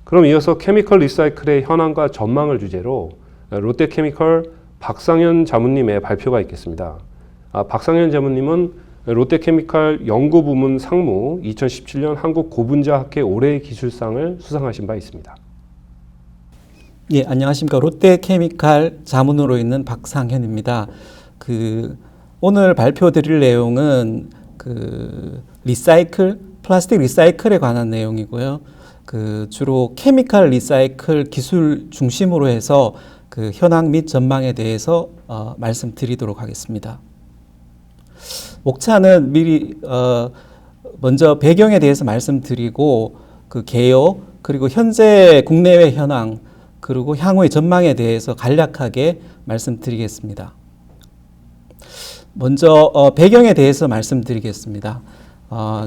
그럼 이어서 케미컬 리사이클의 현황과 전망을 주제로 롯데케미컬 박상현 자문님의 발표가 있겠습니다. 박상현 자문님은 롯데케미칼 연구부문 상무 2017년 한국고분자학회 올해의 기술상을 수상하신 바 있습니다. 예, 안녕하십니까. 롯데케미칼 자문으로 있는 박상현입니다. 오늘 발표드릴 내용은 플라스틱 리사이클에 관한 내용이고요. 주로 케미칼 리사이클 기술 중심으로 해서 현황 및 전망에 대해서 말씀드리도록 하겠습니다. 목차는 미리 먼저 배경에 대해서 말씀드리고 개요, 그리고 현재 국내외 현황, 그리고 향후의 전망에 대해서 간략하게 말씀드리겠습니다. 먼저 배경에 대해서 말씀드리겠습니다.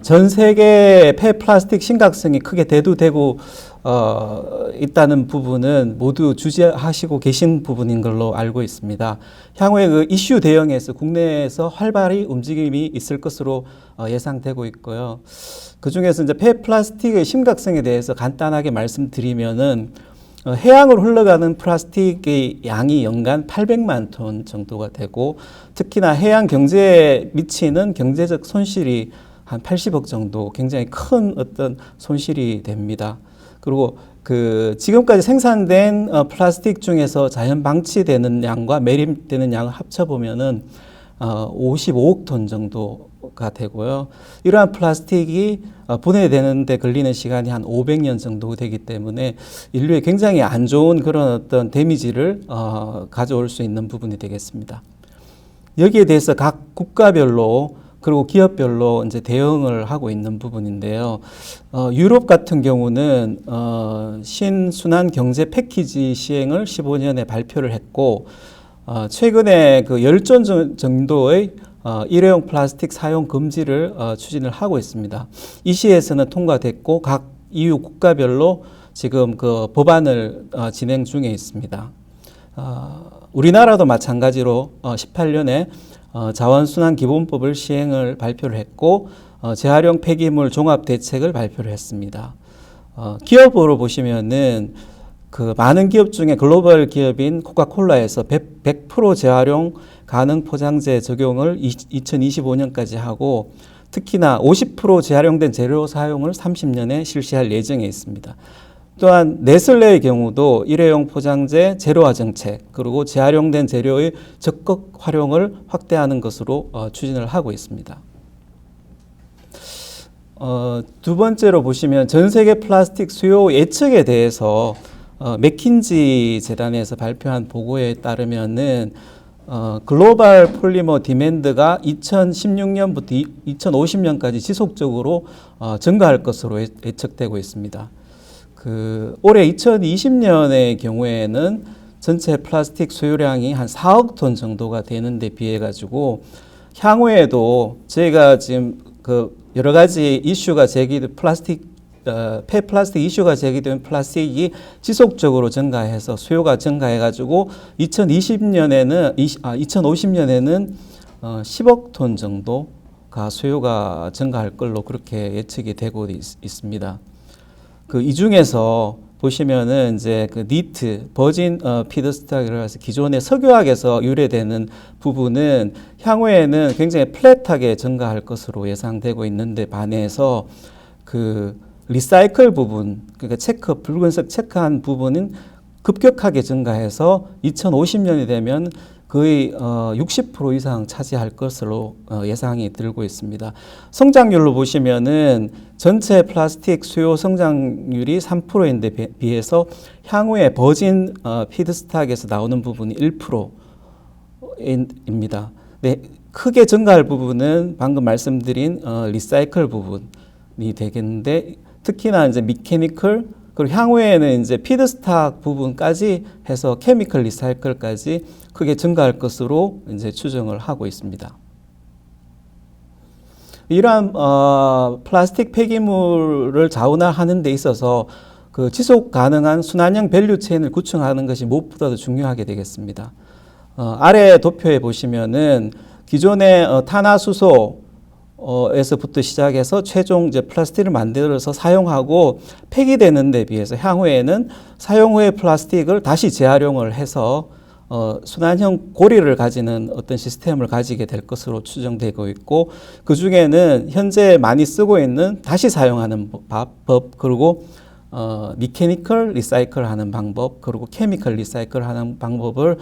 전 세계 폐플라스틱 심각성이 크게 대두되고 있다는 부분은 모두 주지하시고 계신 부분인 걸로 알고 있습니다. 향후에 이슈 대응에서 국내에서 활발히 움직임이 있을 것으로 예상되고 있고요. 그 중에서 이제 폐플라스틱의 심각성에 대해서 간단하게 말씀드리면은 해양으로 흘러가는 플라스틱의 양이 연간 800만 톤 정도가 되고, 특히나 해양 경제에 미치는 경제적 손실이 한 80억 정도, 굉장히 큰 어떤 손실이 됩니다. 그리고 지금까지 생산된 플라스틱 중에서 자연 방치되는 양과 매립되는 양을 합쳐보면은 55억 톤 정도가 되고요. 이러한 플라스틱이 분해되는데 걸리는 시간이 한 500년 정도 되기 때문에 인류에 굉장히 안 좋은 그런 어떤 데미지를 가져올 수 있는 부분이 되겠습니다. 여기에 대해서 각 국가별로 그리고 기업별로 이제 대응을 하고 있는 부분인데요. 유럽 같은 경우는 신순환 경제 패키지 시행을 15년에 발표를 했고, 최근에 10조 정도의 일회용 플라스틱 사용 금지를 추진을 하고 있습니다. 이 시에서는 통과됐고, 각 EU 국가별로 지금 법안을 진행 중에 있습니다. 우리나라도 마찬가지로 18년에 자원순환기본법을 시행을 발표를 했고, 재활용 폐기물 종합대책을 발표를 했습니다. 기업으로 보시면은 많은 기업 중에 글로벌 기업인 코카콜라에서 100% 재활용 가능 포장재 적용을 2025년까지 하고, 특히나 50% 재활용된 재료 사용을 30년에 실시할 예정에 있습니다. 또한 네슬레의 경우도 일회용 포장재 제로화 정책, 그리고 재활용된 재료의 적극 활용을 확대하는 것으로 추진을 하고 있습니다. 두 번째로 보시면 전 세계 플라스틱 수요 예측에 대해서 맥킨지 재단에서 발표한 보고에 따르면은 글로벌 폴리머 디맨드가 2016년부터 2050년까지 지속적으로 증가할 것으로 예측되고 있습니다. 올해 2020년의 경우에는 전체 플라스틱 수요량이 한 4억 톤 정도가 되는데 비해 가지고, 향후에도 저희가 지금 여러 가지 이슈가 제기된 폐플라스틱 이슈가 제기된 플라스틱이 지속적으로 증가해서 수요가 증가해 가지고 2050년에는 10억 톤 정도가 수요가 증가할 걸로 그렇게 예측이 되고 있습니다. 이 중에서 보시면은 이제 니트, 버진 피드스탁이라고 해서 기존의 석유화학에서 유래되는 부분은 향후에는 굉장히 플랫하게 증가할 것으로 예상되고 있는데 반해서 리사이클 부분, 그러니까 붉은색 체크한 부분은 급격하게 증가해서 2050년이 되면 거의 60% 이상 차지할 것으로 예상이 들고 있습니다. 성장률로 보시면은 전체 플라스틱 수요 성장률이 3%인데 비해서 향후에 버진 피드스탁에서 나오는 부분이 1%입니다. 네, 크게 증가할 부분은 방금 말씀드린 리사이클 부분이 되겠는데, 특히나 이제 미케니컬, 그리고 향후에는 이제 피드스탁 부분까지 해서 케미컬 리사이클까지 크게 증가할 것으로 이제 추정을 하고 있습니다. 이러한 플라스틱 폐기물을 자원화하는 데 있어서 지속 가능한 순환형 밸류 체인을 구축하는 것이 무엇보다도 중요하게 되겠습니다. 아래 도표에 보시면은 기존의 탄화수소 에서부터 시작해서 최종 이제 플라스틱을 만들어서 사용하고 폐기되는 데 비해서 향후에는 사용 후에 플라스틱을 다시 재활용을 해서 순환형 고리를 가지는 어떤 시스템을 가지게 될 것으로 추정되고 있고, 그 중에는 현재 많이 쓰고 있는 다시 사용하는 법, 그리고 미케니컬 리사이클 하는 방법, 그리고 케미컬 리사이클 하는 방법을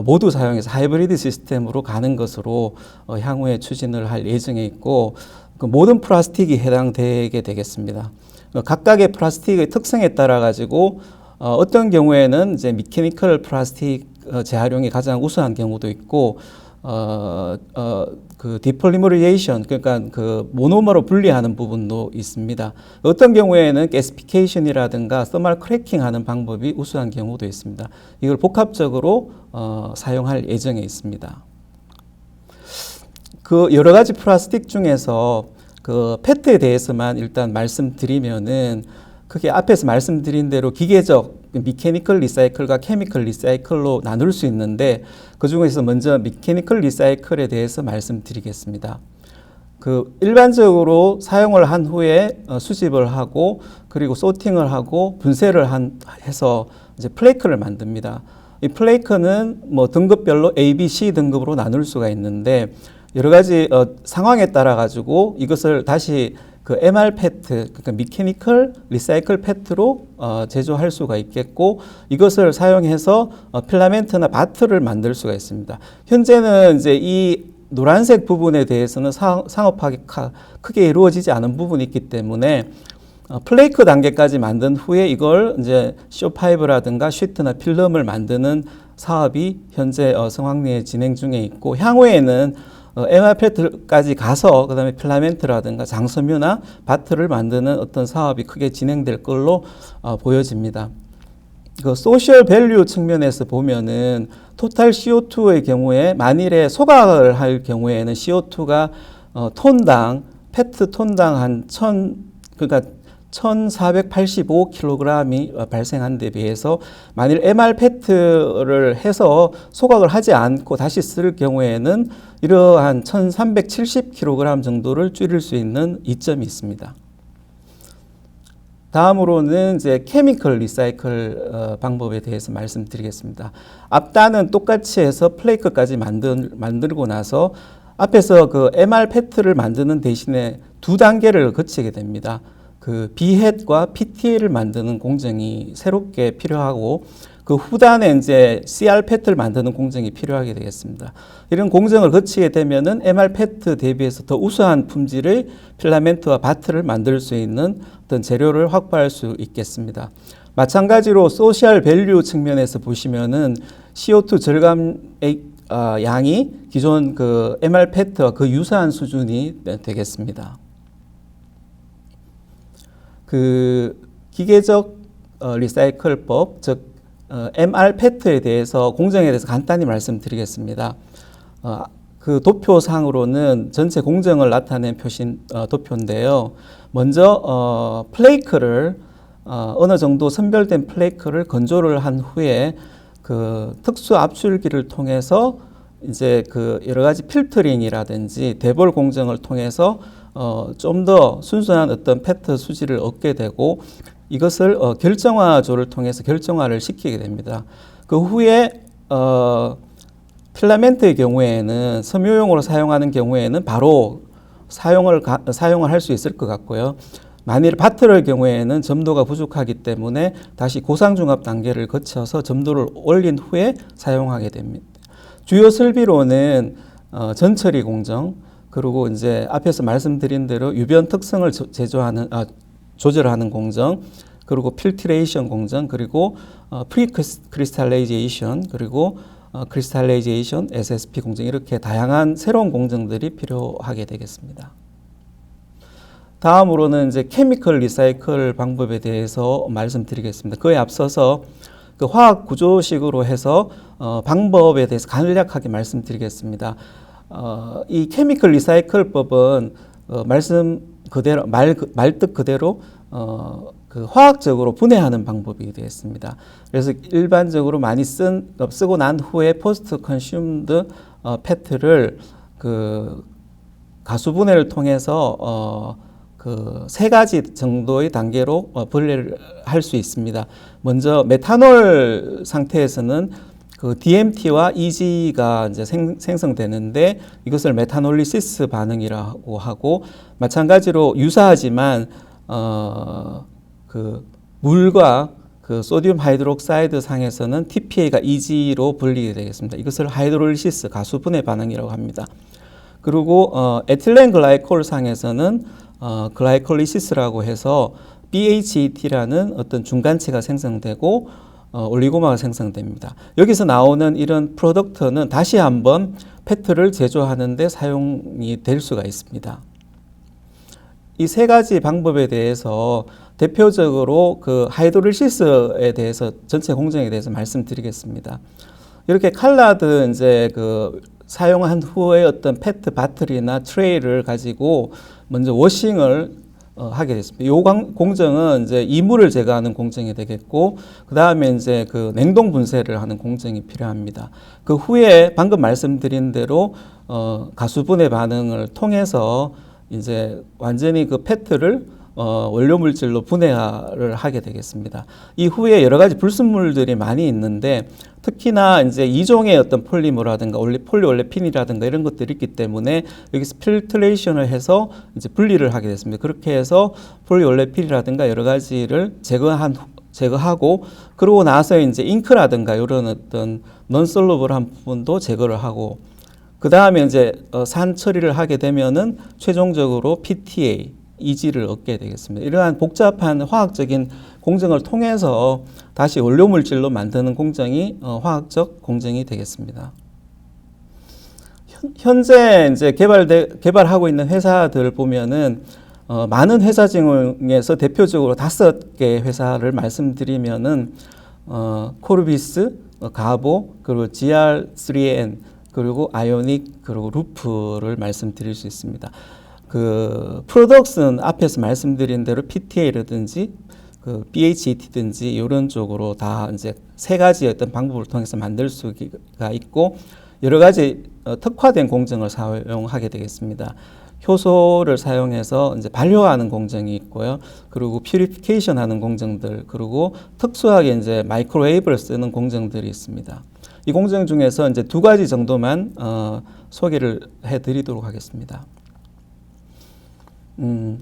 모두 사용해서 하이브리드 시스템으로 가는 것으로 향후에 추진을 할 예정에 있고, 그 모든 플라스틱이 해당되게 되겠습니다. 각각의 플라스틱의 특성에 따라 가지고 어떤 경우에는 이제 미케니컬 플라스틱 재활용이 가장 우수한 경우도 있고, 그 디폴리머리제이션, 그러니까 그 모노머로 분리하는 부분도 있습니다. 어떤 경우에는 가시피케이션이라든가 서멀 크래킹하는 방법이 우수한 경우도 있습니다. 이걸 복합적으로 사용할 예정에 있습니다. 그 여러 가지 플라스틱 중에서 그 페트에 대해서만 일단 말씀드리면은, 그게 앞에서 말씀드린 대로 기계적 미케니컬 리사이클과 케미컬 리사이클로 나눌 수 있는데, 그 중에서 먼저 미케니컬 리사이클에 대해서 말씀드리겠습니다. 그 일반적으로 사용을 한 후에 수집을 하고, 그리고 소팅을 하고 분쇄를 해서 이제 플레이크를 만듭니다. 이 플레이크는 뭐 등급별로 A, B, C 등급으로 나눌 수가 있는데, 여러 가지 상황에 따라 가지고 이것을 다시 그 MR 페트, 그러니까 미케니컬 리사이클 페트로 제조할 수가 있겠고, 이것을 사용해서 필라멘트나 바트를 만들 수가 있습니다. 현재는 이제 이 노란색 부분에 대해서는 상업화가 크게 이루어지지 않은 부분이 있기 때문에 플레이크 단계까지 만든 후에 이걸 이제 쇼파이브라든가 쉬트나 필름을 만드는 사업이 현재 성황리에 진행 중에 있고, 향후에는 MR 페트까지 가서 그다음에 필라멘트라든가 장섬유나 바트를 만드는 어떤 사업이 크게 진행될 걸로 보여집니다. 그 소셜 밸류 측면에서 보면은 토탈 CO2의 경우에 만일에 소각을 할 경우에는 CO2가 톤당 페트 톤당 한 그러니까 1,485kg이 발생한 데 비해서 만일 MR 페트를 해서 소각을 하지 않고 다시 쓸 경우에는 이러한 1,370kg 정도를 줄일 수 있는 이점이 있습니다. 다음으로는 이제 케미컬 리사이클 방법에 대해서 말씀드리겠습니다. 앞단은 똑같이 해서 플레이크까지 만들고 나서 앞에서 그 MR 페트를 만드는 대신에 두 단계를 거치게 됩니다. 그 비헷과 PTL을 만드는 공정이 새롭게 필요하고, 그 후단에 이제 CR 페트를 만드는 공정이 필요하게 되겠습니다. 이런 공정을 거치게 되면은 MR 페트 대비해서 더 우수한 품질의 필라멘트와 바트를 만들 수 있는 어떤 재료를 확보할 수 있겠습니다. 마찬가지로 소셜 밸류 측면에서 보시면은 CO2 절감의 양이 기존 그 MR 페트와 그 유사한 수준이 되겠습니다. 그 기계적 리사이클법, 즉 MR 페트에 대해서 공정에 대해서 간단히 말씀드리겠습니다. 그 도표상으로는 전체 공정을 나타낸 도표인데요. 먼저 플레이크를 어느 정도 선별된 플레이크를 건조를 한 후에 그 특수 압출기를 통해서 이제 그 여러 가지 필터링이라든지 대볼 공정을 통해서 좀 더 순수한 어떤 페트 수질을 얻게 되고, 이것을 결정화조를 통해서 결정화를 시키게 됩니다. 그 후에 필라멘트의 경우에는 섬유용으로 사용하는 경우에는 바로 사용을 할 수 있을 것 같고요. 만일 바트의 경우에는 점도가 부족하기 때문에 다시 고상중압 단계를 거쳐서 점도를 올린 후에 사용하게 됩니다. 주요 설비로는 전처리 공정, 그리고 이제 앞에서 말씀드린 대로 유변 특성을 조절하는 공정, 그리고 필트레이션 공정, 그리고 프리크리스탈라이제이션, 그리고 크리스탈라이제이션, SSP 공정, 이렇게 다양한 새로운 공정들이 필요하게 되겠습니다. 다음으로는 이제 케미컬 리사이클 방법에 대해서 말씀드리겠습니다. 그에 앞서서 그 화학 구조식으로 해서 방법에 대해서 간략하게 말씀드리겠습니다. 이 케미컬 리사이클법은 말씀 그대로 말뜻 그대로 그 화학적으로 분해하는 방법이 되겠습니다. 그래서 일반적으로 많이 쓰고 난 후에 포스트 컨슘드 페트를 그 가수분해를 통해서 그 세 가지 정도의 단계로 분리를 할 수 있습니다. 먼저 메탄올 상태에서는 그 DMT와 EG가 이제 생성되는데 이것을 메탄올리시스 반응이라고 하고, 마찬가지로 유사하지만 그 물과 그 소듐 하이드록사이드 상에서는 TPA가 EG로 분리가 되겠습니다. 이것을 하이드롤리시스 가수분해 반응이라고 합니다. 그리고 에틸렌 글라이콜 상에서는 글라이콜리시스라고 해서 BHET라는 어떤 중간체가 생성되고 올리고마가 생성됩니다. 여기서 나오는 이런 프로덕트는 다시 한번 페트를 제조하는 데 사용이 될 수가 있습니다. 이 세 가지 방법에 대해서 대표적으로 그 하이드롤리시스에 대해서 전체 공정에 대해서 말씀드리겠습니다. 이렇게 칼라드 이제 그 사용한 후에 어떤 페트 바틀이나 트레이를 가지고 먼저 워싱을 하게 됐습니다. 이 공정은 이제 이물을 제거하는 공정이 되겠고, 그 다음에 이제 그 냉동 분쇄를 하는 공정이 필요합니다. 그 후에 방금 말씀드린 대로 가수분해 반응을 통해서 이제 완전히 그 페트를 원료 물질로 분해를 하게 되겠습니다. 이후에 여러 가지 불순물들이 많이 있는데, 특히나 이제 이종의 어떤 폴리머라든가 폴리올레핀이라든가 이런 것들이 있기 때문에 여기서 필트레이션을 해서 이제 분리를 하게 됐습니다. 그렇게 해서 폴리올레핀이라든가 여러 가지를 제거하고, 그러고 나서 이제 잉크라든가 이런 어떤 non-soluble 부분도 제거를 하고, 그 다음에 이제 산 처리를 하게 되면은 최종적으로 PTA EG를 얻게 되겠습니다. 이러한 복잡한 화학적인 공정을 통해서 다시 원료 물질로 만드는 공정이 화학적 공정이 되겠습니다. 현재 이제 개발하고 있는 회사들 보면은 많은 회사 중에서 대표적으로 5개 회사를 말씀드리면은 코르비스, 가보, 그리고 GR3N, 그리고 아이오닉, 그리고 루프를 말씀드릴 수 있습니다. 그 프로덕트는 앞에서 말씀드린 대로 PTA라든지 그 BHET든지 이런 쪽으로 다 이제 세 가지 어떤 방법을 통해서 만들 수가 있고, 여러 가지 특화된 공정을 사용하게 되겠습니다. 효소를 사용해서 이제 발효하는 공정이 있고요. 그리고 퓨리피케이션 하는 공정들, 그리고 특수하게 이제 마이크로웨이브를 쓰는 공정들이 있습니다. 이 공정 중에서 이제 2가지 정도만 소개를 해드리도록 하겠습니다.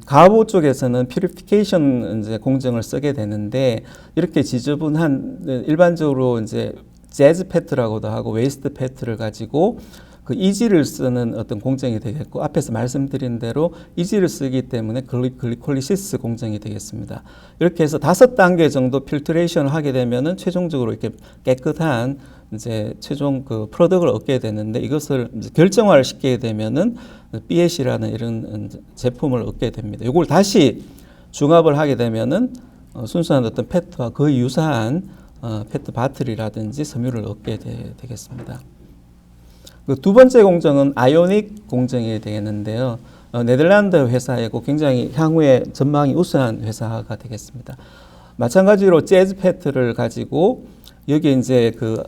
가보 쪽에서는 퓨리피케이션 이제 공정을 쓰게 되는데, 이렇게 지저분한 일반적으로 이제 재즈 페트라고도 하고 웨이스트 페트를 가지고 그 EG를 쓰는 어떤 공정이 되겠고, 앞에서 말씀드린 대로 EG를 쓰기 때문에 글리콜리시스 공정이 되겠습니다. 이렇게 해서 5단계 정도 필트레이션을 하게 되면은 최종적으로 이렇게 깨끗한 이제 최종 그 프로덕트를 얻게 되는데, 이것을 이제 결정화를 시키게 되면은 BH라는 이런 제품을 얻게 됩니다. 이걸 다시 중합을 하게 되면은 순수한 어떤 페트와 거의 유사한 페트 바틀이라든지 섬유를 얻게 되겠습니다. 그 2번째 공정은 아이오닉 공정이 되겠는데요. 네덜란드 회사이고 굉장히 향후에 전망이 우수한 회사가 되겠습니다. 마찬가지로 재즈 페트를 가지고 여기 이제 그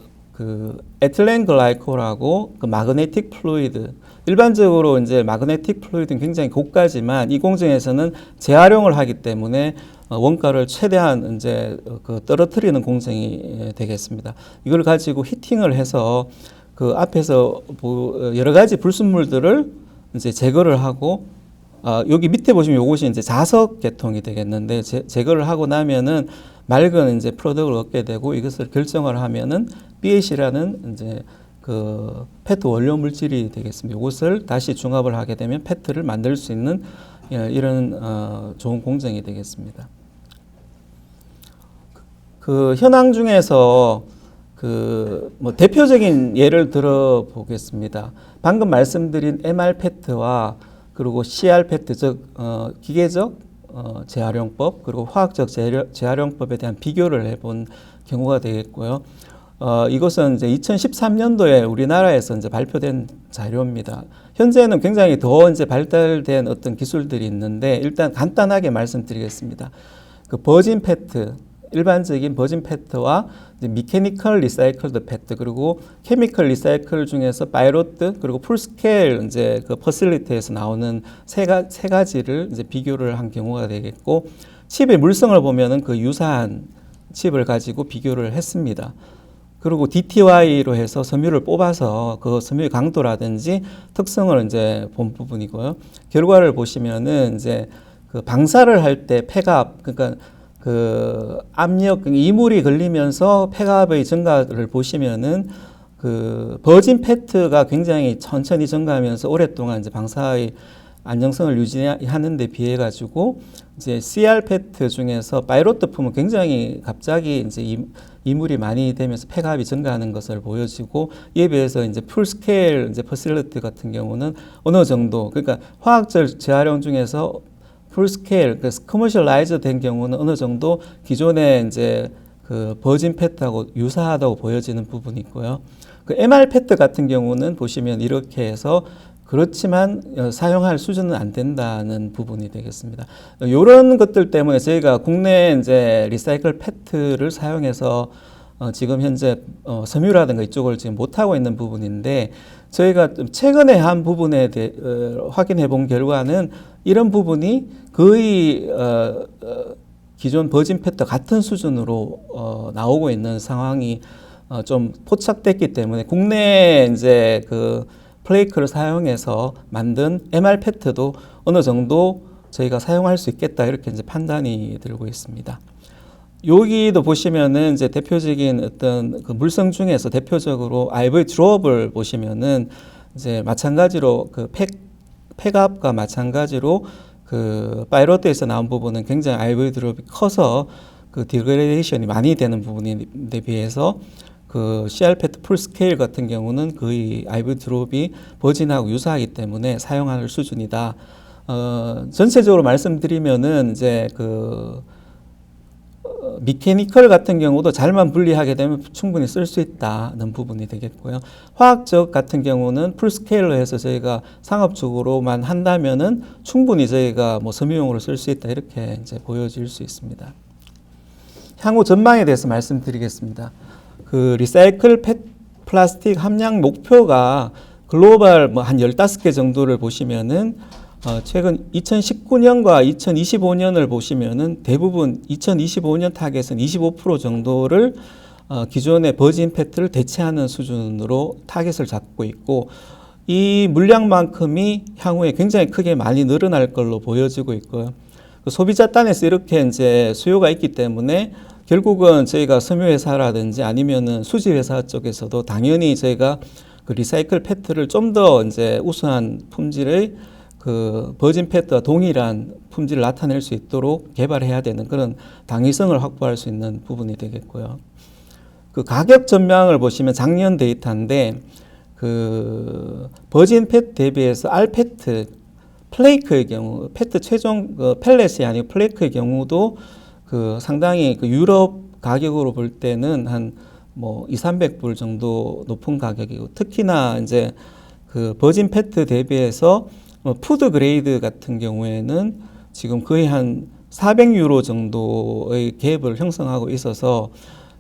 에틸렌 글라이콜하고 그 마그네틱 플루이드, 일반적으로 이제 마그네틱 플루이드는 굉장히 고가지만 이 공정에서는 재활용을 하기 때문에 원가를 최대한 이제 그 떨어뜨리는 공정이 되겠습니다. 이걸 가지고 히팅을 해서 그 앞에서 여러 가지 불순물들을 이제 제거를 하고, 여기 밑에 보시면 이것이 이제 자석 계통이 되겠는데, 제거를 하고 나면은 맑은 이제 프로덕트를 얻게 되고, 이것을 결정을 하면은 BH라는 이제 그 페트 원료 물질이 되겠습니다. 이것을 다시 중합을 하게 되면 페트를 만들 수 있는 이런 좋은 공정이 되겠습니다. 그 현황 중에서 그 뭐 대표적인 예를 들어 보겠습니다. 방금 말씀드린 MR 페트와 그리고 CR 페트, 즉 기계적 재활용법, 그리고 화학적 재활용법에 대한 비교를 해본 경우가 되겠고요. 이것은 이제 2013년도에 우리나라에서 이제 발표된 자료입니다. 현재는 굉장히 더 이제 발달된 어떤 기술들이 있는데, 일단 간단하게 말씀드리겠습니다. 그 버진 페트, 일반적인 버진 페트와 미케니컬 리사이클드 페트 그리고 케미컬 리사이클 중에서 파이로트 그리고 풀스케일 이제 그 퍼실리티에서 나오는 세 가지를 이제 비교를 한 경우가 되겠고 칩의 물성을 보면은 그 유사한 칩을 가지고 비교를 했습니다. 그리고 DTY로 해서 섬유를 뽑아서 그 섬유의 강도라든지 특성을 이제 본 부분이고요. 결과를 보시면은 이제 그 방사를 할 때 폐갑, 그러니까 그 압력, 이물이 걸리면서 폐갑의 증가를 보시면은 그 버진 페트가 굉장히 천천히 증가하면서 오랫동안 이제 방사의 안정성을 유지하는 데 비해 가지고 이제 CR 페트 중에서 바이로트품은 굉장히 갑자기 이제 이물이 많이 되면서 폐갑이 증가하는 것을 보여지고 이에 비해서 이제 풀스케일 이제 퍼실리티 같은 경우는 어느 정도 그러니까 화학적 재활용 중에서 풀스케일 그래서 커머셜라이즈 된 경우는 어느 정도 기존의 이제 그 버진 페트하고 유사하다고 보여지는 부분이 있고요. 그 MR 페트 같은 경우는 보시면 이렇게 해서 그렇지만 사용할 수준은 안 된다는 부분이 되겠습니다. 이런 것들 때문에 저희가 국내 이제 리사이클 페트를 사용해서 지금 현재 섬유라든가 이쪽을 지금 못 하고 있는 부분인데 저희가 좀 최근에 한 부분에 대해 확인해 본 결과는 이런 부분이 거의 기존 버진 페트 같은 수준으로 나오고 있는 상황이 좀 포착됐기 때문에 국내 이제 그 플레이크를 사용해서 만든 MR 페트도 어느 정도 저희가 사용할 수 있겠다 이렇게 이제 판단이 들고 있습니다. 여기도 보시면은 이제 대표적인 어떤 그 물성 중에서 대표적으로 IV 드롭을 보시면은 이제 마찬가지로 그 폐갑과 마찬가지로 그 파이로트에서 나온 부분은 굉장히 IV 드롭이 커서 그 디그레데이션이 많이 되는 부분에 비해서 그 CR 페트 풀스케일 같은 경우는 거의 IV 드롭이 버진하고 유사하기 때문에 사용할 수준이다. 전체적으로 말씀드리면은 이제 그 미케니컬 같은 경우도 잘만 분리하게 되면 충분히 쓸 수 있다는 부분이 되겠고요. 화학적 같은 경우는 풀스케일로 해서 저희가 상업적으로만 한다면은 충분히 저희가 뭐 섬유용으로 쓸 수 있다 이렇게 이제 보여질 수 있습니다. 향후 전망에 대해서 말씀드리겠습니다. 그 리사이클 플라스틱 함량 목표가 글로벌 뭐 한 15개 정도를 보시면은 최근 2019년과 2025년을 보시면은 대부분 2025년 타겟은 25% 정도를 기존의 버진 페트를 대체하는 수준으로 타겟을 잡고 있고 이 물량만큼이 향후에 굉장히 크게 많이 늘어날 걸로 보여지고 있고요. 그 소비자 단에서 이렇게 이제 수요가 있기 때문에 결국은 저희가 섬유회사라든지 아니면은 수지회사 쪽에서도 당연히 저희가 그 리사이클 페트를 좀 더 이제 우수한 품질의 그 버진 페트와 동일한 품질을 나타낼 수 있도록 개발해야 되는 그런 당위성을 확보할 수 있는 부분이 되겠고요. 그 가격 전망을 보시면 작년 데이터인데 그 버진 페트 대비해서 알페트 플레이크의 경우 페트 최종 그 펠렛이 아니고 플레이크의 경우도 그 상당히 그 유럽 가격으로 볼 때는 한 뭐 200~300불 정도 높은 가격이고 특히나 이제 그 버진 페트 대비해서 푸드 그레이드 같은 경우에는 지금 거의 한 400유로 정도의 갭을 형성하고 있어서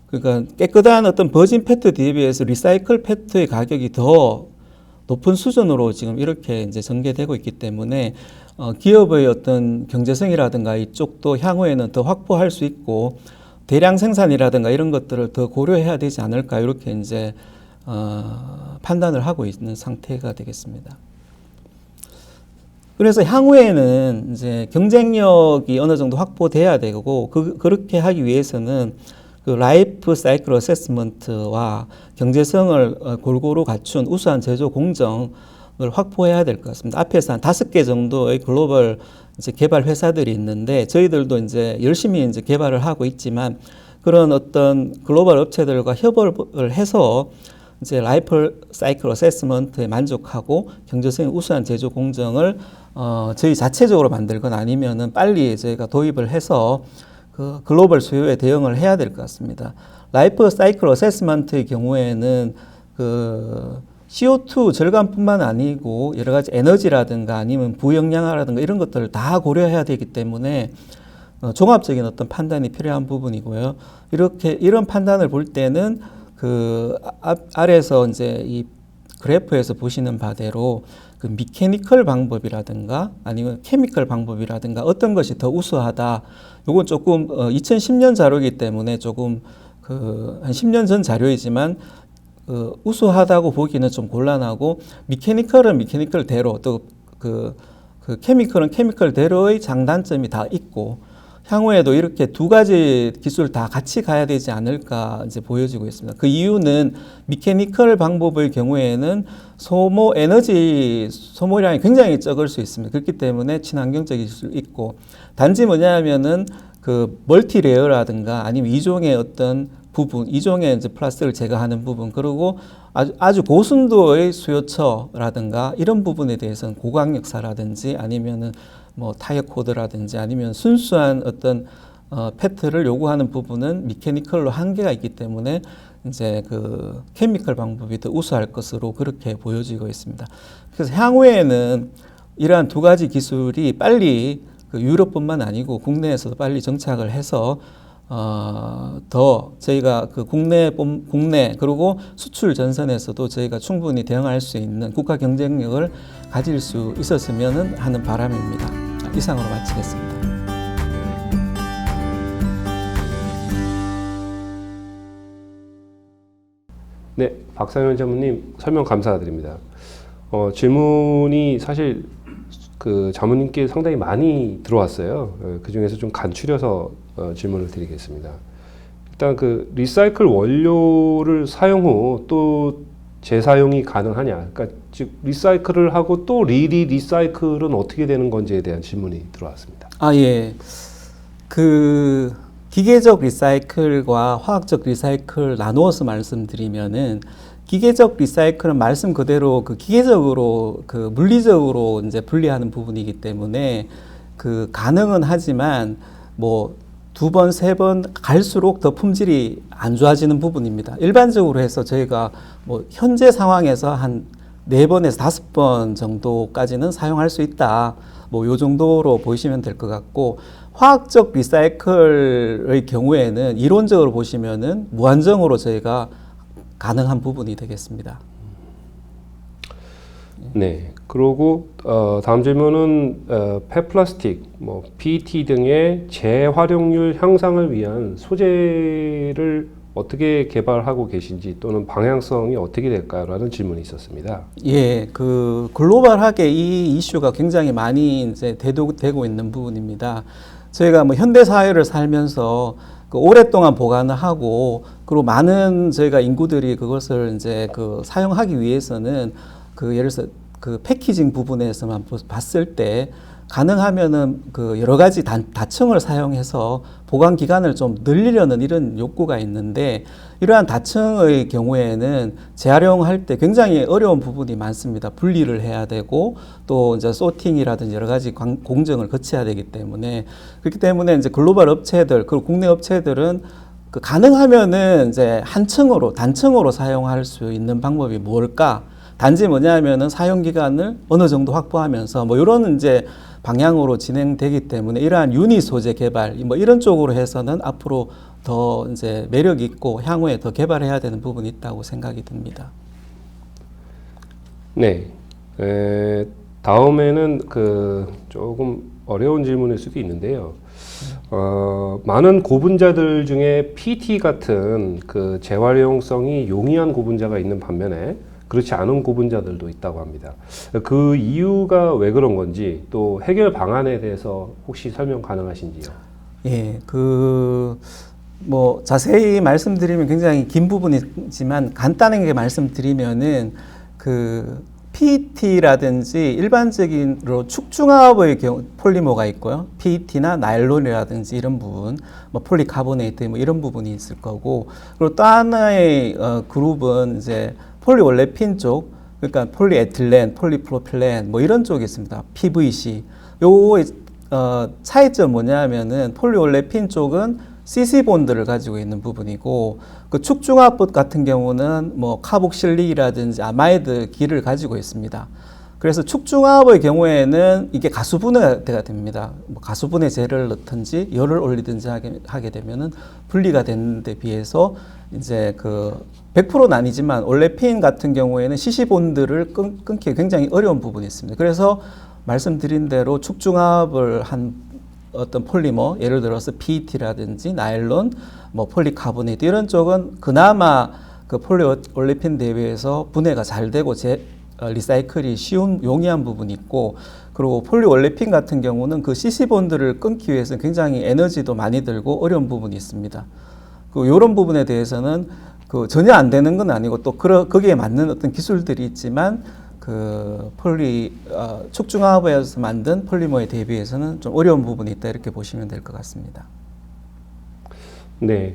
그러니까 깨끗한 어떤 버진 페트 대비해서 리사이클 페트의 가격이 더 높은 수준으로 지금 이렇게 이제 전개되고 있기 때문에 기업의 어떤 경제성이라든가 이쪽도 향후에는 더 확보할 수 있고 대량 생산이라든가 이런 것들을 더 고려해야 되지 않을까 이렇게 이제 판단을 하고 있는 상태가 되겠습니다. 그래서 향후에는 이제 경쟁력이 어느 정도 확보돼야 되고 그렇게 하기 위해서는 그 라이프 사이클 어세스먼트와 경제성을 골고루 갖춘 우수한 제조 공정을 확보해야 될 것 같습니다. 앞에서 한 5개 정도의 글로벌 이제 개발 회사들이 있는데 저희들도 이제 열심히 이제 개발을 하고 있지만 그런 어떤 글로벌 업체들과 협업을 해서 이제 라이프 사이클 어세스먼트에 만족하고 경제성이 우수한 제조 공정을 저희 자체적으로 만들거나 아니면은 빨리 저희가 도입을 해서 그 글로벌 수요에 대응을 해야 될 것 같습니다. 라이프 사이클 어세스먼트의 경우에는 그 CO2 절감뿐만 아니고 여러 가지 에너지라든가 아니면 부영양화라든가 이런 것들을 다 고려해야 되기 때문에 종합적인 어떤 판단이 필요한 부분이고요. 이런 판단을 볼 때는 그 아래에서 이제 이 그래프에서 보시는 바대로 그 미케니컬 방법이라든가 아니면 케미컬 방법이라든가 어떤 것이 더 우수하다. 요건 조금 2010년 자료이기 때문에 조금 그 한 10년 전 자료이지만 우수하다고 보기는 좀 곤란하고 미케니컬은 미케니컬대로 또 그 케미컬은 케미컬대로의 장단점이 다 있고 향후에도 이렇게 두 가지 기술 다 같이 가야 되지 않을까 이제 보여지고 있습니다. 그 이유는 미케니컬 방법의 경우에는 에너지 소모량이 굉장히 적을 수 있습니다. 그렇기 때문에 친환경적일 수 있고 단지 뭐냐면은 그 멀티레어라든가 아니면 이종의 어떤 부분, 이종의 이제 플라스틱을 제거하는 부분, 그리고 아주 고순도의 수요처라든가 이런 부분에 대해서는 고강력사라든지 아니면은 뭐 타이어 코드라든지 아니면 순수한 어떤 패트를 요구하는 부분은 미케니컬로 한계가 있기 때문에 이제 그 케미컬 방법이 더 우수할 것으로 그렇게 보여지고 있습니다. 그래서 향후에는 이러한 두 가지 기술이 빨리 그 유럽뿐만 아니고 국내에서도 빨리 정착을 해서 더 저희가 그 국내 그리고 수출 전선에서도 저희가 충분히 대응할 수 있는 국가 경쟁력을 가질 수 있었으면 하는 바람입니다. 이상으로 마치겠습니다. 네, 박상현 전무님 설명 감사드립니다. 질문이 사실 그 자문님께 상당히 많이 들어왔어요. 그 중에서 좀 간추려서 질문을 드리겠습니다. 일단 그 리사이클 원료를 사용 후 또 재사용이 가능하냐? 그러니까 즉 리사이클을 하고 또 리사이클은 어떻게 되는 건지에 대한 질문이 들어왔습니다. 예. 그 기계적 리사이클과 화학적 리사이클 나누어서 말씀드리면은 기계적 리사이클은 말씀 그대로 그 기계적으로 그 물리적으로 이제 분리하는 부분이기 때문에 그 가능은 하지만 뭐 2번, 3번 갈수록 더 품질이 안 좋아지는 부분입니다. 일반적으로 해서 저희가 뭐 현재 상황에서 한 4번에서 5번 정도까지는 사용할 수 있다. 뭐 요 정도로 보시면 될 것 같고 화학적 리사이클의 경우에는 이론적으로 보시면은 무한정으로 저희가 가능한 부분이 되겠습니다. 네. 그리고 다음 질문은 폐플라스틱, 뭐 PET 등의 재활용률 향상을 위한 소재를 어떻게 개발하고 계신지 또는 방향성이 어떻게 될까요라는 질문이 있었습니다. 예, 그 글로벌하게 이 이슈가 굉장히 많이 이제 대두되고 있는 부분입니다. 저희가 뭐 현대 사회를 살면서 그 오랫동안 보관을 하고 그리고 많은 저희가 인구들이 그것을 이제 그 사용하기 위해서는 그 예를 들어서 그 패키징 부분에서만 봤을 때 가능하면은 그 여러 가지 다층을 사용해서 보관 기간을 좀 늘리려는 이런 욕구가 있는데 이러한 다층의 경우에는 재활용할 때 굉장히 어려운 부분이 많습니다. 분리를 해야 되고 또 이제 소팅이라든지 여러 가지 공정을 거쳐야 되기 때문에 그렇기 때문에 이제 글로벌 업체들 그리고 국내 업체들은 그 가능하면은 이제 단층으로 사용할 수 있는 방법이 뭘까? 단지 뭐냐면은 사용 기간을 어느 정도 확보하면서 뭐 이런 이제 방향으로 진행되기 때문에 이러한 유니 소재 개발 뭐 이런 쪽으로 해서는 앞으로 더 이제 매력 있고 향후에 더 개발해야 되는 부분이 있다고 생각이 듭니다. 네. 다음에는 그 조금 어려운 질문일 수도 있는데요. 많은 고분자들 중에 PT 같은 그 재활용성이 용이한 고분자가 있는 반면에 그렇지 않은 고분자들도 있다고 합니다. 그 이유가 왜 그런 건지 또 해결 방안에 대해서 혹시 설명 가능하신지요? 예, 뭐 자세히 말씀드리면 굉장히 긴 부분이지만 간단하게 말씀드리면은 그 PET라든지 일반적인로 축중합의 경우 폴리머가 있고요. PET나 나일론이라든지 이런 부분, 뭐 폴리카보네이트 뭐 이런 부분이 있을 거고, 그리고 또 하나의 그룹은 이제 폴리올레핀 쪽, 그러니까 폴리에틸렌, 폴리프로필렌 뭐 이런 쪽이 있습니다. PVC. 차이점 뭐냐면은 폴리올레핀 쪽은 CC 본드를 가지고 있는 부분이고 그 축중합법 같은 경우는 뭐 카복실릭이라든지 아마이드 기를 가지고 있습니다. 그래서 축중화합의 경우에는 이게 가수분해가 됩니다. 뭐 가수분해제를 넣든지 열을 올리든지 하게 되면은 분리가 되는 데 비해서 이제 그 100%는 아니지만 올레핀 같은 경우에는 CC본드를 끊기 굉장히 어려운 부분이 있습니다. 그래서 말씀드린 대로 축중합을 한 어떤 폴리머, 예를 들어서 PET라든지 나일론, 뭐 폴리카보네이트 이런 쪽은 그나마 그 폴리올레핀 대비해서 분해가 잘 되고 리사이클이 쉬운 용이한 부분이 있고, 그리고 폴리올레핀 같은 경우는 그 CC본드를 끊기 위해서 굉장히 에너지도 많이 들고 어려운 부분이 있습니다. 그 이런 부분에 대해서는 그 전혀 안 되는 건 아니고 또 거기에 맞는 어떤 기술들이 있지만 그 축중화합에서 만든 폴리머에 대비해서는 좀 어려운 부분이 있다 이렇게 보시면 될 것 같습니다. 네,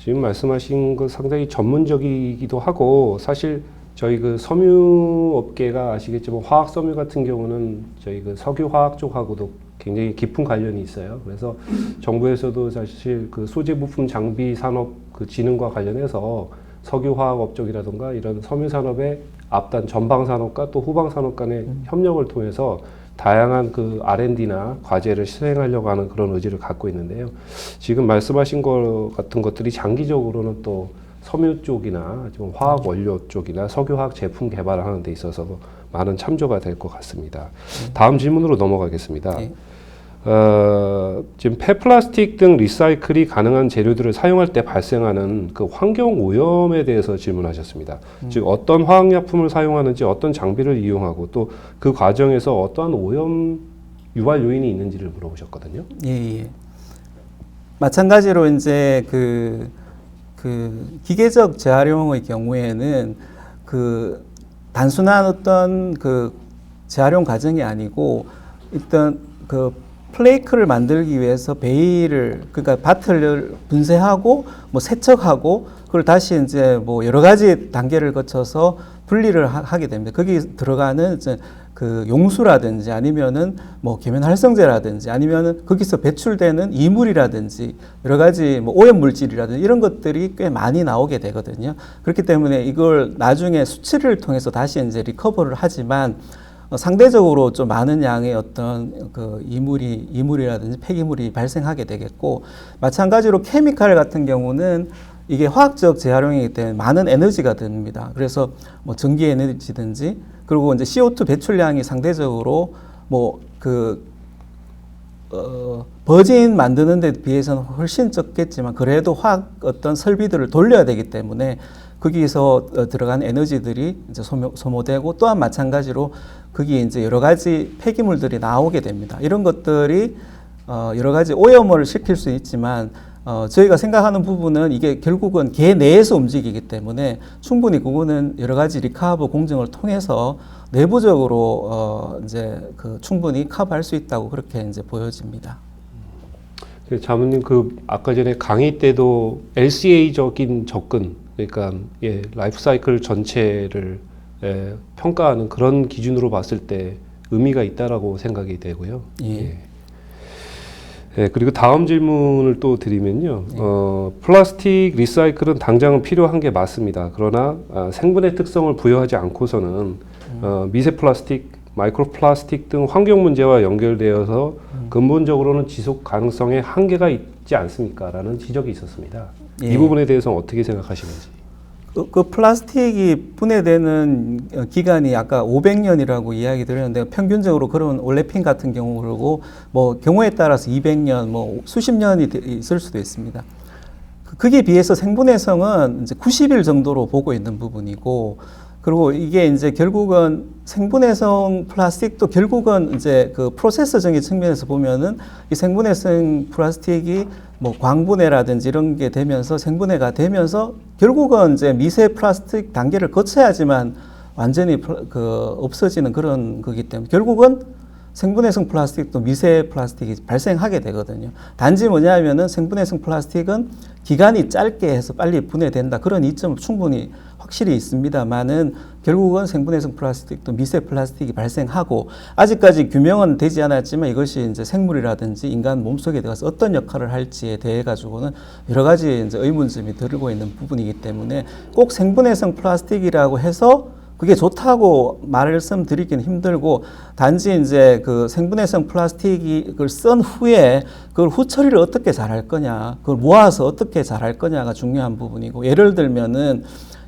지금 말씀하신 거 상당히 전문적이기도 하고 사실 저희 그 섬유 업계가 아시겠지만 화학 섬유 같은 경우는 저희 그 석유 화학 쪽하고도 굉장히 깊은 관련이 있어요. 그래서 정부에서도 사실 그 소재 부품 장비 산업 그 진흥과 관련해서 석유 화학 업종이라든가 이런 섬유 산업의 앞단 전방 산업과 또 후방 산업 간의 협력을 통해서 다양한 그 R&D나 과제를 실행하려고 하는 그런 의지를 갖고 있는데요. 지금 말씀하신 것 같은 것들이 장기적으로는 또 섬유 쪽이나 좀 화학 원료 쪽이나 석유화학 제품 개발을 하는 데 있어서 많은 참조가 될 것 같습니다. 다음 질문으로 넘어가겠습니다. 네. 지금 폐플라스틱 등 리사이클이 가능한 재료들을 사용할 때 발생하는 그 환경 오염에 대해서 질문하셨습니다. 즉 어떤 화학약품을 사용하는지, 어떤 장비를 이용하고 또 그 과정에서 어떠한 오염 유발 요인이 있는지를 물어보셨거든요. 예. 마찬가지로 이제 그 기계적 재활용의 경우에는 그 단순한 어떤 그 재활용 과정이 아니고 일단 그 플레이크를 만들기 위해서 그러니까 바틀을 분쇄하고 뭐 세척하고 그걸 다시 이제 뭐 여러 가지 단계를 거쳐서 분리를 하게 됩니다. 거기 들어가는 이제 그 용수라든지 아니면은 뭐 계면활성제라든지 아니면은 거기서 배출되는 이물이라든지 여러 가지 뭐 오염 물질이라든지 이런 것들이 꽤 많이 나오게 되거든요. 그렇기 때문에 이걸 나중에 수치를 통해서 다시 이제 리커버를 하지만 상대적으로 좀 많은 양의 어떤 그 이물이라든지 폐기물이 발생하게 되겠고, 마찬가지로 케미칼 같은 경우는 이게 화학적 재활용이기 때문에 많은 에너지가 듭니다. 그래서 뭐 전기 에너지든지 그리고 이제 CO2 배출량이 상대적으로 뭐 버진 만드는 데 비해서는 훨씬 적겠지만 그래도 화학 어떤 설비들을 돌려야 되기 때문에 거기서 들어간 에너지들이 이제 소모되고 또한 마찬가지로 거기에 이제 여러 가지 폐기물들이 나오게 됩니다. 이런 것들이 여러 가지 오염을 시킬 수 있지만 저희가 생각하는 부분은 이게 결국은 개 내에서 움직이기 때문에 충분히 그거는 여러 가지 리카버 공정을 통해서 내부적으로 이제 그 충분히 커버할 수 있다고 그렇게 이제 보여집니다. 자문님 그 아까 전에 강의 때도 LCA적인 접근, 그러니까 라이프 사이클 전체를 평가하는 그런 기준으로 봤을 때 의미가 있다라고 생각이 되고요. 예. 그리고 다음 질문을 또 드리면요. 플라스틱 리사이클은 당장은 필요한 게 맞습니다. 그러나 생분해 특성을 부여하지 않고서는 미세 플라스틱, 마이크로 플라스틱 등 환경 문제와 연결되어서 근본적으로는 지속 가능성에 한계가 있지 않습니까? 라는 지적이 있었습니다. 예. 이 부분에 대해서는 어떻게 생각하시는지? 그 플라스틱이 분해되는 기간이 아까 500년이라고 이야기 드렸는데 평균적으로 그런 올레핀 같은 경우 그러고 뭐 경우에 따라서 200년 뭐 수십 년이 있을 수도 있습니다. 거기에 비해서 생분해성은 이제 90일 정도로 보고 있는 부분이고, 그리고 이게 이제 결국은 생분해성 플라스틱도 결국은 이제 그 프로세서적인 측면에서 보면은 이 생분해성 플라스틱이 뭐 광분해라든지 이런 게 되면서 생분해가 되면서 결국은 이제 미세 플라스틱 단계를 거쳐야지만 완전히 없어지는 그런 거기 때문에 결국은 생분해성 플라스틱도 미세 플라스틱이 발생하게 되거든요. 단지 뭐냐면은 생분해성 플라스틱은 기간이 짧게 해서 빨리 분해된다. 그런 이점은 충분히 확실히 있습니다만은 결국은 생분해성 플라스틱도 미세 플라스틱이 발생하고 아직까지 규명은 되지 않았지만 이것이 이제 생물이라든지 인간 몸속에 들어가서 어떤 역할을 할지에 대해 가지고는 여러 가지 이제 의문점이 들고 있는 부분이기 때문에 꼭 생분해성 플라스틱이라고 해서 그게 좋다고 말씀드리기는 힘들고 단지 이제 그 생분해성 플라스틱을 쓴 후에 그걸 후처리를 어떻게 잘할 거냐, 그걸 모아서 어떻게 잘할 거냐가 중요한 부분이고 예를 들면은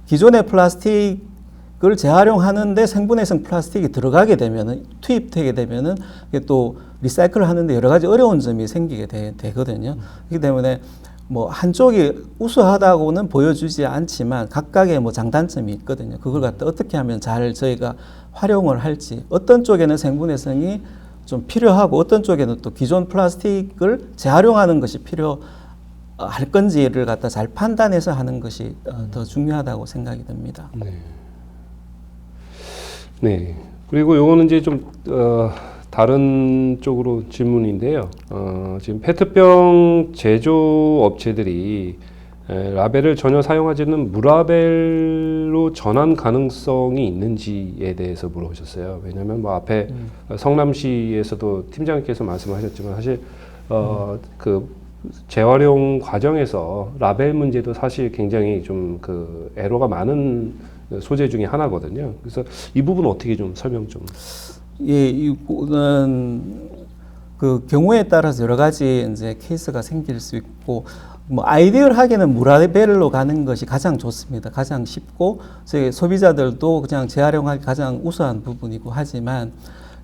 기존의 플라스틱을 재활용하는데 생분해성 플라스틱이 들어가게 되면은 투입되게 되면은 이게 또 리사이클을 하는데 여러 가지 어려운 점이 생기게 되거든요. 그렇기 때문에 뭐 한쪽이 우수하다고는 보여주지 않지만 각각의 뭐 장단점이 있거든요. 그걸 갖다 어떻게 하면 잘 저희가 활용을 할지, 어떤 쪽에는 생분해성이 좀 필요하고 어떤 쪽에는 또 기존 플라스틱을 재활용하는 것이 필요할 건지를 갖다 잘 판단해서 하는 것이 더 중요하다고 생각이 듭니다. 네. 네. 그리고 요거는 이제 좀 다른 쪽으로 질문인데요. 지금 페트병 제조 업체들이 라벨을 전혀 사용하지 않는 무라벨로 전환 가능성이 있는지에 대해서 물어보셨어요. 왜냐하면 뭐 앞에 성남시에서도 팀장님께서 말씀하셨지만 사실 그 재활용 과정에서 라벨 문제도 사실 굉장히 좀 그 애로가 많은 소재 중에 하나거든요. 그래서 이 부분 어떻게 좀 설명 좀. 예, 이거는 그 경우에 따라서 여러 가지 이제 케이스가 생길 수 있고 뭐 아이디얼하게는 무라벨로 가는 것이 가장 좋습니다. 가장 쉽고 저희 소비자들도 그냥 재활용하기 가장 우수한 부분이고 하지만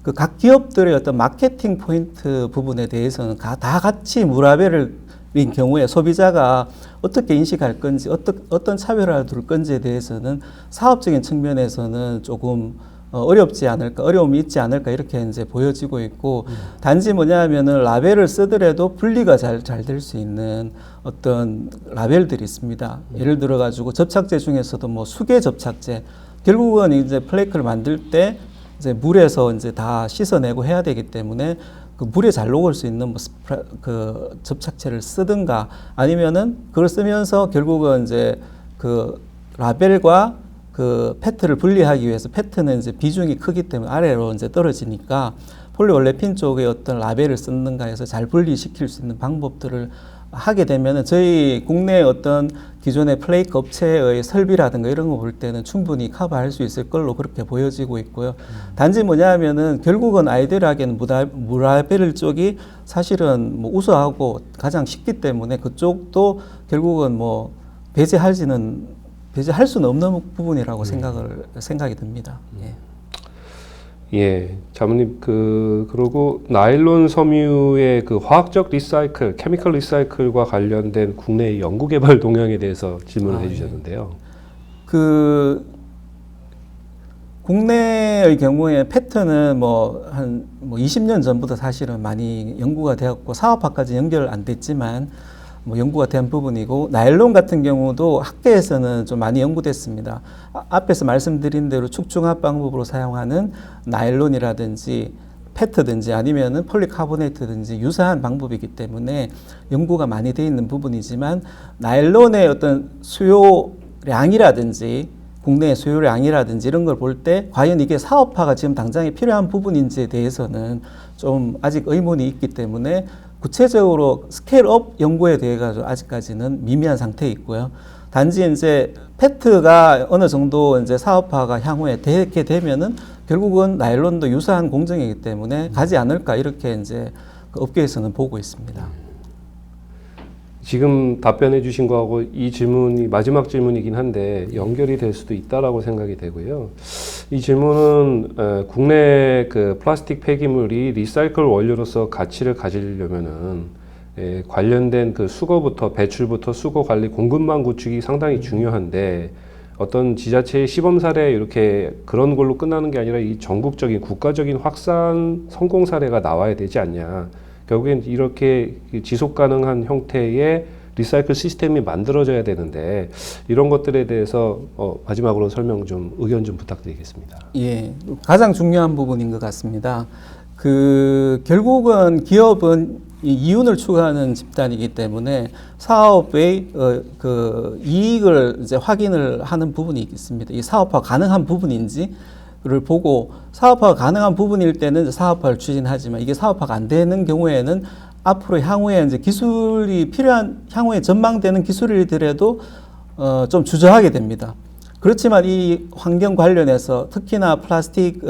그 각 기업들의 어떤 마케팅 포인트 부분에 대해서는 다 같이 무라벨인 경우에 소비자가 어떻게 인식할 건지 어떤 차별화를 둘 건지에 대해서는 사업적인 측면에서는 조금 어렵지 않을까, 어려움이 있지 않을까 이렇게 이제 보여지고 있고 단지 뭐냐면은 라벨을 쓰더라도 분리가 잘 될 수 있는 어떤 라벨들이 있습니다. 예를 들어 가지고 접착제 중에서도 뭐 수계 접착제 결국은 이제 플레이크를 만들 때 이제 물에서 이제 다 씻어내고 해야 되기 때문에 그 물에 잘 녹을 수 있는 뭐 그 접착제를 쓰든가 아니면은 그걸 쓰면서 결국은 이제 그 라벨과 그 페트를 분리하기 위해서 페트는 이제 비중이 크기 때문에 아래로 이제 떨어지니까 폴리올레핀 쪽에 어떤 라벨을 쓰는가 해서 잘 분리시킬 수 있는 방법들을 하게 되면은 저희 국내 어떤 기존의 플레이크 업체의 설비라든가 이런 거 볼 때는 충분히 커버할 수 있을 걸로 그렇게 보여지고 있고요. 단지 뭐냐면은 결국은 아이들에게는 무라벨 쪽이 사실은 뭐 우수하고 가장 쉽기 때문에 그쪽도 결국은 뭐 배제할 수는 없는 부분이라고 생각이 듭니다. 예. 예, 자문님 그러고 나일론 섬유의 그 화학적 리사이클, 케미컬 리사이클과 관련된 국내 연구 개발 동향에 대해서 질문을 해주셨는데요. 그 국내의 경우에 페트는 뭐 한 20년 전부터 사실은 많이 연구가 되었고 사업화까지 연결 안 됐지만 뭐 연구가 된 부분이고 나일론 같은 경우도 학계에서는 좀 많이 연구됐습니다. 앞에서 말씀드린 대로 축중합 방법으로 사용하는 나일론이라든지 페트든지 아니면은 폴리카보네이트든지 유사한 방법이기 때문에 연구가 많이 돼 있는 부분이지만 나일론의 어떤 수요량이라든지 국내의 수요량이라든지 이런 걸 볼 때 과연 이게 사업화가 지금 당장에 필요한 부분인지에 대해서는 좀 아직 의문이 있기 때문에 구체적으로 스케일업 연구에 대해 가지고 아직까지는 미미한 상태에 있고요. 단지 이제 페트가 어느 정도 이제 사업화가 향후에 되게 되면은 결국은 나일론도 유사한 공정이기 때문에 가지 않을까 이렇게 이제 그 업계에서는 보고 있습니다. 지금 답변해 주신 거하고 이 질문이 마지막 질문이긴 한데 연결이 될 수도 있다라고 생각이 되고요. 이 질문은 국내 그 플라스틱 폐기물이 리사이클 원료로서 가치를 가지려면은 관련된 그 수거부터 배출부터 수거 관리 공급망 구축이 상당히 중요한데 어떤 지자체의 시범 사례 이렇게 그런 걸로 끝나는 게 아니라 이 전국적인 국가적인 확산 성공 사례가 나와야 되지 않냐. 결국엔 이렇게 지속 가능한 형태의 리사이클 시스템이 만들어져야 되는데 이런 것들에 대해서 마지막으로 설명 좀 의견 좀 부탁드리겠습니다. 예, 가장 중요한 부분인 것 같습니다. 그 결국은 기업은 이윤을 추구하는 집단이기 때문에 사업의 그 이익을 이제 확인을 하는 부분이 있습니다. 이 사업화 가능한 부분인지를 보고 사업화가 가능한 부분일 때는 사업화를 추진하지만 이게 사업화가 안 되는 경우에는 앞으로 향후에 이제 기술이 필요한 향후에 전망되는 기술이더라도 좀 주저하게 됩니다. 그렇지만 이 환경 관련해서 특히나 플라스틱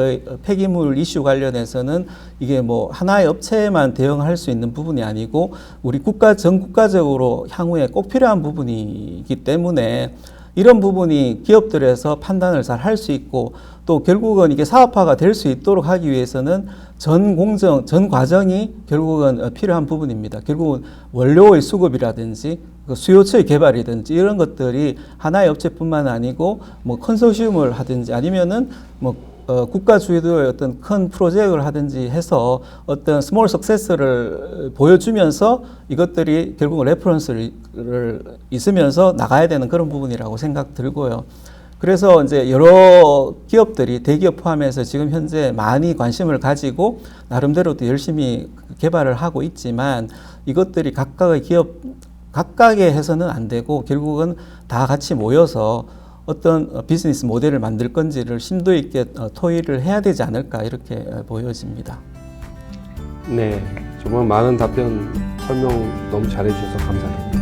폐기물 이슈 관련해서는 이게 뭐 하나의 업체에만 대응할 수 있는 부분이 아니고 우리 전 국가적으로 향후에 꼭 필요한 부분이기 때문에 이런 부분이 기업들에서 판단을 잘 할 수 있고 또 결국은 이게 사업화가 될 수 있도록 하기 위해서는 전 과정이 결국은 필요한 부분입니다. 결국은 원료의 수급이라든지 수요처의 개발이든지 이런 것들이 하나의 업체뿐만 아니고 뭐 컨소시엄을 하든지 아니면은 뭐 국가 주도의 어떤 큰 프로젝트를 하든지 해서 어떤 스몰 석세스를 보여주면서 이것들이 결국은 레퍼런스를 있으면서 나가야 되는 그런 부분이라고 생각 들고요. 그래서 이제 여러 기업들이 대기업 포함해서 지금 현재 많이 관심을 가지고 나름대로 또 열심히 개발을 하고 있지만 이것들이 각각의 해서는 안 되고 결국은 다 같이 모여서 어떤 비즈니스 모델을 만들 건지를 심도 있게 토의를 해야 되지 않을까 이렇게 보여집니다. 네, 정말 많은 답변 설명 너무 잘해주셔서 감사합니다.